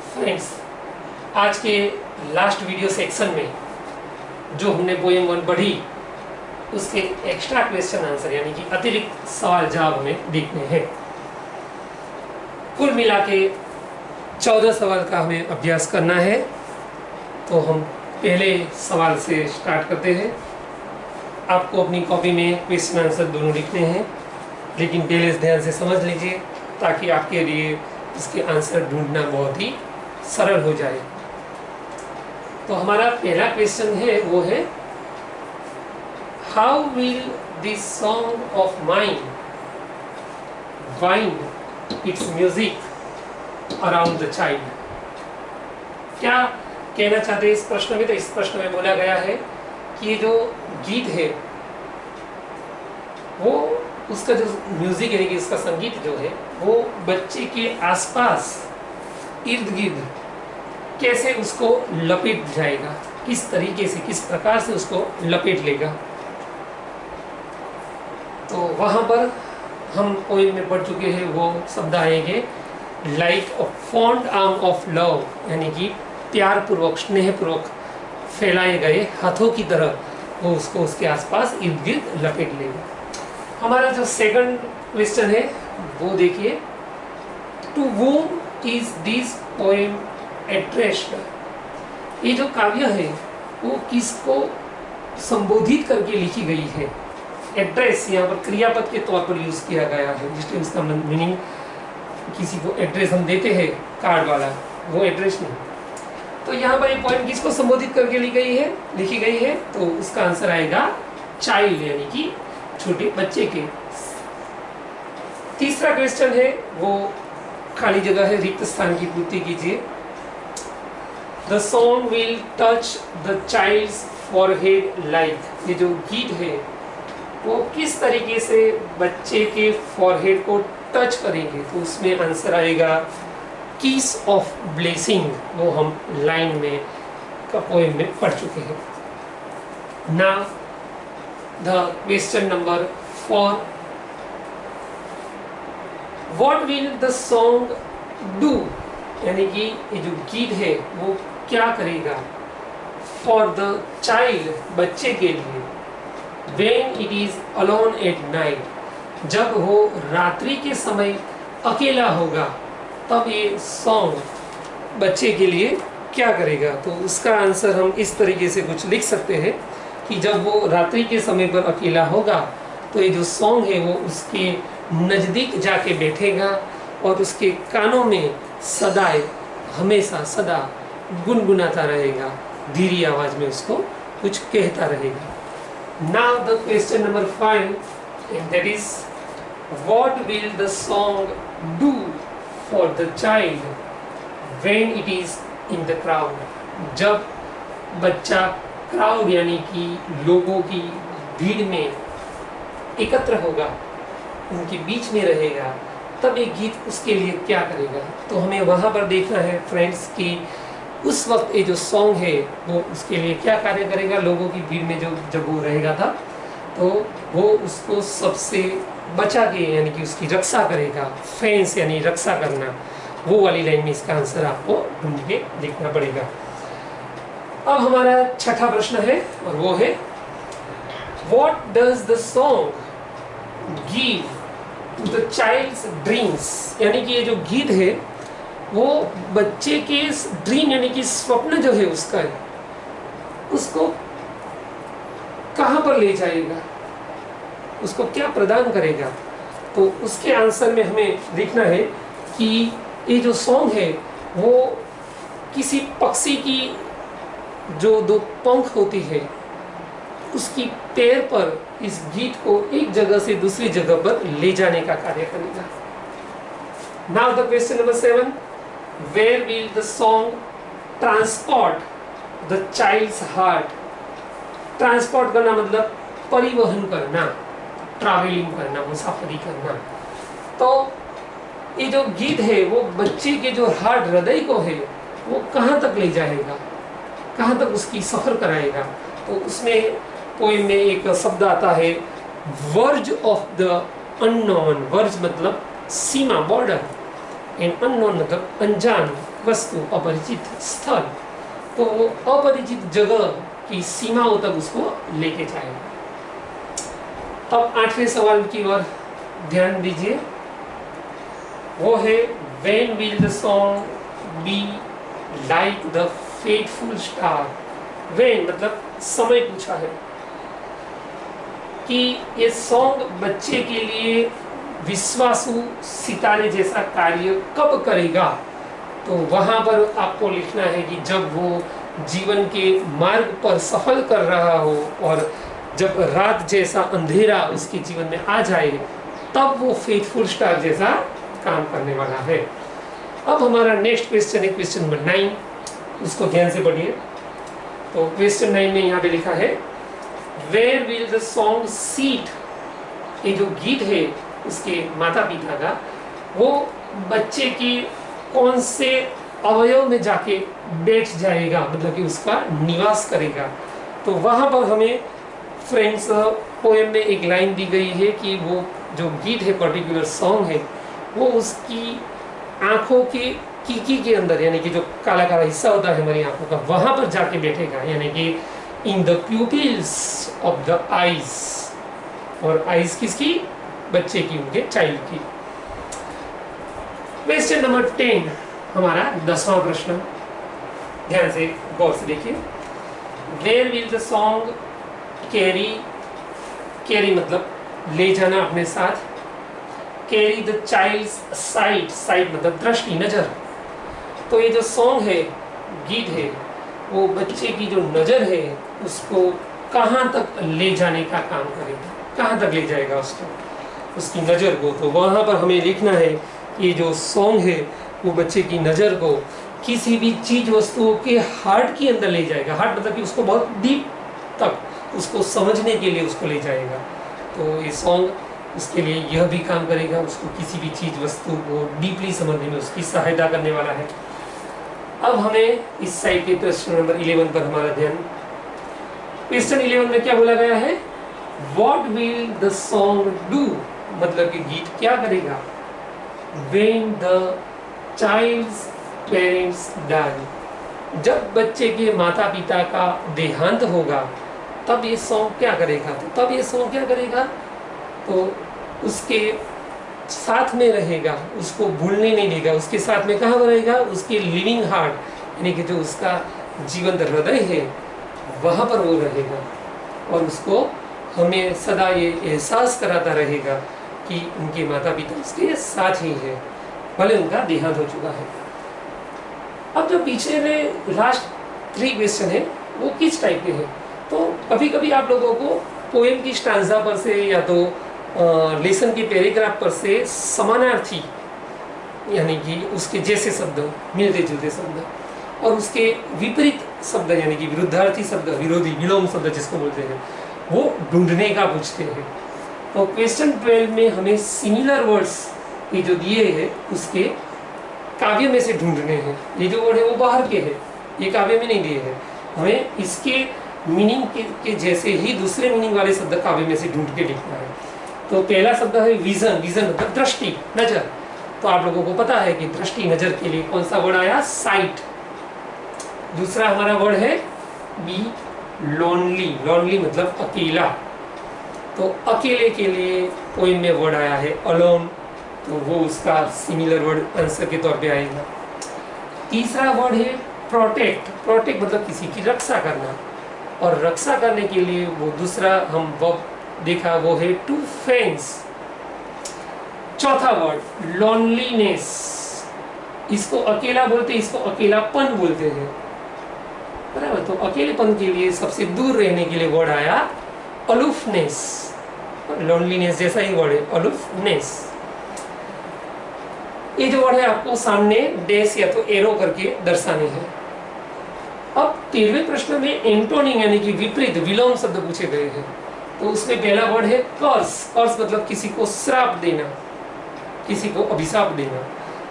Friends, आज के last video section में जो हमने पोएम 1 पढ़ी उसके एक्स्ट्रा क्वेश्चन आंसर यानी कि अतिरिक्त सवाल जवाब हमें देखने हैं। कुल मिला के 14 सवाल का हमें अभ्यास करना है। तो हम पहले सवाल से स्टार्ट करते हैं। आपको अपनी कॉपी में क्वेश्चन आंसर दोनों लिखने हैं, लेकिन पहले ध्यान से समझ लीजिए ताकि आपके लिए इसके आंसर ढूंढना बहुत ही सरल हो जाए। तो हमारा पहला क्वेश्चन है वो है, how will this song of mine wind it's music around the child. क्या कहना चाहते हैं इस प्रश्न में? तो इस प्रश्न में बोला गया है कि ये जो गीत है वो उसका जो म्यूजिक यानी कि उसका संगीत जो है वो बच्चे के आसपास इर्द गिर्द कैसे उसको लपेट जाएगा, किस तरीके से, किस प्रकार से उसको लपेट लेगा। तो वहां पर हम पोएम में पढ़ चुके हैं वो शब्द आएंगे, like a fond arm of love, यानी कि प्यार पूर्वक, स्नेह पूर्वक फैलाए गए हाथों की तरह वो उसको उसके आसपास इर्द गिर्द लपेट लेगा। हमारा जो सेकंड क्वेश्चन है वो देखिए, to whom is this poem addressed. ये जो काव्य है वो किसको संबोधित करके लिखी गई है? एड्रेस यहाँ पर क्रियापद के तौर पर यूज किया गया है, जिसमें इसका मीनिंग किसी को एड्रेस हम देते हैं कार्ड वाला, वो एड्रेस नहीं। तो यहाँ पर ये पोएम किसको संबोधित करके लिखी गई है? तो उसका आंसर आएगा चाइल्ड, यानी कि छोटे बच्चे के। तीसरा क्वेश्चन है वो खाली जगह है, रिक्त स्थान की पूर्ति कीजिए। The song will touch the child's forehead like. ये जो गीत है वो किस तरीके से बच्चे के फॉरहेड को टच करेंगे? तो उसमें आंसर आएगा किस ऑफ ब्लेसिंग। वो हम लाइन में पोएम में पढ़ चुके हैं। Now the question number 4, what will the song do, यानी कि ये जो गीत है वो क्या करेगा फॉर द चाइल्ड, बच्चे के लिए, when it is alone at night, जब वो रात्रि के समय अकेला होगा तब ये सॉन्ग बच्चे के लिए क्या करेगा? तो उसका आंसर हम इस तरीके से कुछ लिख सकते हैं कि जब वो रात्रि के समय पर अकेला होगा तो ये जो सॉन्ग है वो उसके नज़दीक जाके बैठेगा और उसके कानों में सदाए, हमेशा सदा गुनगुनाता रहेगा, धीरी आवाज में उसको कुछ कहता रहेगा। Now the question number 5, and that is, what will the song do for the child when it is in the crowd. जब बच्चा क्राउड यानी कि लोगों की भीड़ में एकत्र होगा, उनके बीच में रहेगा, तब एक गीत उसके लिए क्या करेगा? तो हमें वहाँ पर देखना है फ्रेंड्स कि उस वक्त ये जो सॉन्ग है वो उसके लिए क्या कार्य करेगा। लोगों की भीड़ में जब वो रहेगा था तो वो उसको सबसे बचा के यानी कि उसकी रक्षा करेगा। फेंस यानी रक्षा करना, वो वाली लाइन में इसका आंसर आपको ढूंढ के देखना पड़ेगा। अब हमारा छठा प्रश्न है और वो है, what does the song give to the child's dreams, यानी कि ये जो गीत है वो बच्चे के ड्रीम यानी कि स्वप्न जो है उसका है, उसको कहां पर ले जाएगा, उसको क्या प्रदान करेगा? तो उसके आंसर में हमें लिखना है कि ये जो सॉन्ग है वो किसी पक्षी की जो 2 पंख होती है उसकी पैर पर इस गीत को एक जगह से दूसरी जगह पर ले जाने का कार्य करेगा। Now the question number 7, where will the song transport the child's heart. Transport करना मतलब परिवहन करना, ट्रैवलिंग करना, मुसाफरी करना। तो ये जो गीत है वो बच्चे के जो हार्ट, हृदय को है वो कहाँ तक ले जाएगा, कहाँ तक उसकी सफर कराएगा? तो उसमें पोएम में एक शब्द आता है, verge of the unknown. Verge मतलब सीमा, बॉर्डर, एंड अननोन मतलब अनजान वस्तु, अपरिचित स्थल, तो वो अपरिचित जगह की सीमाओं तक उसको लेके जाएगा। अब 8वें सवाल की ओर ध्यान दीजिए, वो है when will the song be like the fateful star. When मतलब समय पूछा है कि ये सॉन्ग बच्चे के लिए विश्वासु सितारे जैसा कार्य कब करेगा। तो वहां पर आपको लिखना है कि जब वो जीवन के मार्ग पर सफल कर रहा हो और जब रात जैसा अंधेरा उसके जीवन में आ जाए, तब वो फेथफुल स्टार जैसा काम करने वाला है। अब हमारा नेक्स्ट क्वेश्चन है क्वेश्चन नंबर 9, उसको ध्यान से पढ़िए। तो क्वेश्चन 9 में यहाँ पे लिखा है where will the song seat. ये जो गीत है उसके माता पिता का, वो बच्चे की कौन से अवयव में जाके बैठ जाएगा, मतलब कि उसका निवास करेगा। तो वहां पर हमें फ्रेंड्स पोएम में एक लाइन दी गई है कि वो जो गीत है, पर्टिकुलर सॉन्ग है, वो उसकी आंखों के कीकी के अंदर, यानी कि जो काला काला हिस्सा होता है हमारी आंखों का, वहां पर जाके बैठेगा, यानी कि in the pupils of the eyes. और आईज किसकी? बच्चे की, उनके चाइल्ड की। क्वेश्चन नंबर 10 हमारा 10वां प्रश्न, ध्यान से गौर से देखिए। Where will the song carry, carry मतलब ले जाना अपने साथ, carry the child's sight, sight मतलब दृष्टि, नजर। तो ये जो सॉन्ग है, गीत है, वो बच्चे की जो नजर है उसको कहाँ तक ले जाने का काम करेगा, कहाँ तक ले जाएगा उसको, उसकी नजर को। तो वहां पर हमें लिखना है कि जो सॉन्ग है वो बच्चे की नजर को किसी भी चीज वस्तुओं के हार्ट के अंदर ले जाएगा। हार्ट मतलब कि उसको बहुत डीप तक उसको समझने के लिए उसको ले जाएगा। तो ये सॉन्ग उसके लिए यह भी काम करेगा, उसको किसी भी चीज वस्तु को डीपली समझने में उसकी सहायता करने वाला है। अब हमें इस साइड के क्वेश्चन नंबर 11 पर हमारा ध्यान। क्वेश्चन 11 में क्या बोला गया है? What will the song do, मतलब कि गीत क्या करेगा। When the child's parents die, जब बच्चे के माता पिता का देहांत होगा तब ये सॉन्ग क्या करेगा। तो तब ये सॉन्ग क्या करेगा, तो उसके साथ में रहेगा, उसको भूलने नहीं देगा। उसके साथ में कहाँ रहेगा? उसके लिविंग हार्ट, यानी कि जो उसका जीवंत हृदय है वहाँ पर वो रहेगा और उसको हमें सदा ये एहसास कराता रहेगा कि उनके माता पिता उसके साथ ही है, भले उनका देहांत हो चुका है। अब जो पीछे में लास्ट 3 क्वेश्चन है वो किस टाइप के हैं? तो कभी कभी आप लोगों को पोएम की स्टांजा पर से या तो लेसन के पैराग्राफ पर से समानार्थी, यानी कि उसके जैसे शब्द, मिलते जुलते शब्द, और उसके विपरीत शब्द यानी कि विरुद्धार्थी शब्द, विरोधी, विलोम शब्द जिसको बोलते हैं, वो ढूंढने का पूछते हैं। तो क्वेश्चन 12 में हमें सिमिलर वर्ड्स ये जो दिए हैं उसके काव्य में से ढूंढने हैं। ये जो वर्ड है वो बाहर के हैं, ये काव्य में नहीं दिए हैं। हमें इसके मीनिंग के जैसे ही दूसरे मीनिंग वाले शब्द काव्य में से ढूंढ के लिखना है। तो पहला शब्द है विजन, विजन मतलब दृष्टि, नजर। तो आप लोगों को पता है कि दृष्टि, नजर के लिए कौन सा वर्ड आया? साइट। दूसरा हमारा वर्ड है बी लोनली, लोनली मतलब अकेला। तो अकेले के लिए पोएम में वर्ड आया है अलोन, तो वो उसका सिमिलर वर्ड आंसर के तौर पे आएगा। तीसरा वर्ड है प्रोटेक्ट, प्रोटेक्ट मतलब किसी की रक्षा करना, और रक्षा करने के लिए वो दूसरा हम वर्ब देखा वो है टू फेंस। चौथा वर्ड लोनलीनेस, इसको अकेला बोलते हैं, इसको अकेलापन बोलते हैं, बराबर। तो अकेलेपन के लिए, सबसे दूर रहने के लिए वर्ड आया अलूफनेस। लोनलीनेस जैसा ही वर्ड है अलूफनेस। ये जो वर्ड है आपको सामने डैश या तो एरो करके दर्शाने हैं। अब 13वें प्रश्न में एंटोनिम यानी कि विपरीत, विलोम शब्द पूछे गए हैं। तो उसमें पहला वर्ड है कर्स, कर्स मतलब किसी को श्राप देना, किसी को अभिशाप देना।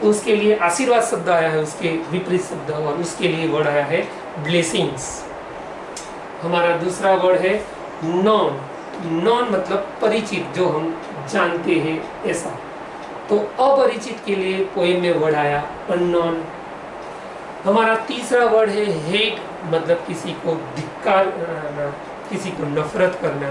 तो उसके लिए आशीर्वाद शब्द आया है, उसके विपरीत शब्द, और उसके लिए वर्ड आया है ब्लेसिंग्स। हमारा दूसरा वर्ड है नॉन, नॉन मतलब परिचित, जो हम जानते हैं ऐसा। तो अपरिचित के लिए पोएम में वर्ड आया अननोन। हमारा तीसरा वर्ड है हेट, मतलब किसी को धिक्कार करना, किसी को नफरत करना।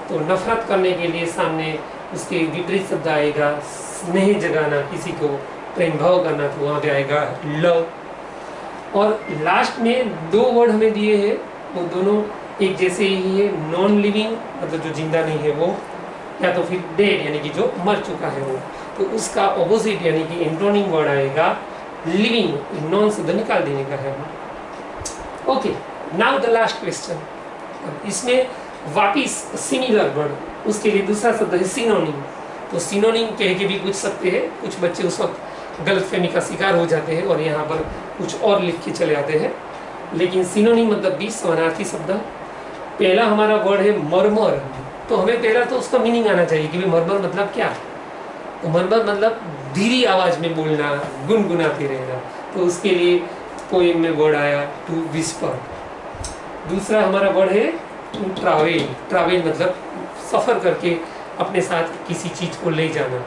तो नफरत करने के लिए सामने उसके विपरीत शब्द आएगा स्नेह जगाना, किसी को प्रेम भाव करना, तो वहाँ पे आएगा लव। और लास्ट में दो वर्ड हमें दिए हैं, वो दोनों एक जैसे ही है। नॉन लिविंग मतलब जो जिंदा नहीं है वो, या तो फिर डेड यानी कि जो मर चुका है वो। तो उसका ऑपोजिट यानी कि एंटोनिम वर्ड आएगा लिविंग। नॉन शब्द निकाल देने का है। Okay, now the last question. इसमें वापिस सिमिलर वर्ड, उसके लिए दूसरा शब्द है सिनोनिम। तो सिनोनिम कह के भी पूछ सकते हैं, कुछ बच्चे उस वक्त गलतफहमी का शिकार हो जाते हैं और यहाँ पर कुछ और लिख के चले आते हैं। लेकिन सिनोनिम मतलब भी समानार्थी शब्द। पहला हमारा वर्ड है मरमर। तो हमें पहला तो उसका मीनिंग आना चाहिए कि मरमर मतलब क्या। तो मरमर मतलब धीरी आवाज में बोलना, गुनगुनाते रहना। तो उसके लिए पोएम में वर्ड आया टू विस्पर। दूसरा हमारा वर्ड है टू ट्रैवल। ट्रैवल मतलब सफर करके अपने साथ किसी चीज को ले जाना।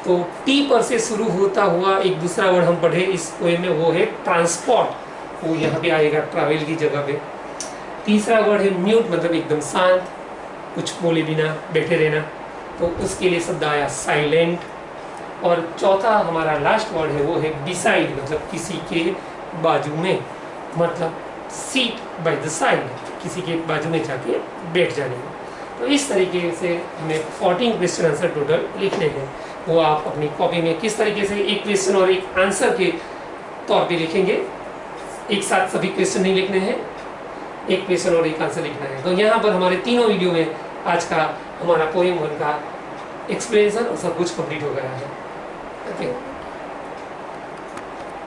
तो टी पर से शुरू होता हुआ एक दूसरा वर्ड हम पढ़े इस पोएम में, वो है ट्रांसपोर्ट। वो यहाँ पे आएगा ट्रैवल की जगह पे। तीसरा वर्ड है म्यूट, मतलब एकदम शांत, कुछ बोले बिना बैठे रहना। तो उसके लिए शब्द आया साइलेंट। और चौथा हमारा लास्ट वर्ड है वो है बिसाइड, मतलब किसी के बाजू में, मतलब सीट बाय द साइड, किसी के बाजू में जाके बैठ जाने में। तो इस तरीके से हमें 14 क्वेश्चन आंसर टोटल लिखने हैं। वो आप अपनी कॉपी में किस तरीके से एक क्वेश्चन और एक आंसर के तौर पे लिखेंगे, एक साथ सभी क्वेश्चन नहीं लिखने हैं, एक क्वेश्चन और एक आंसर लिखना है। तो यहाँ पर हमारे तीनों वीडियो में आज का हमारा पोएम 1 का एक्सप्लेनेशन और सब कुछ कंप्लीट हो गया है। ओके।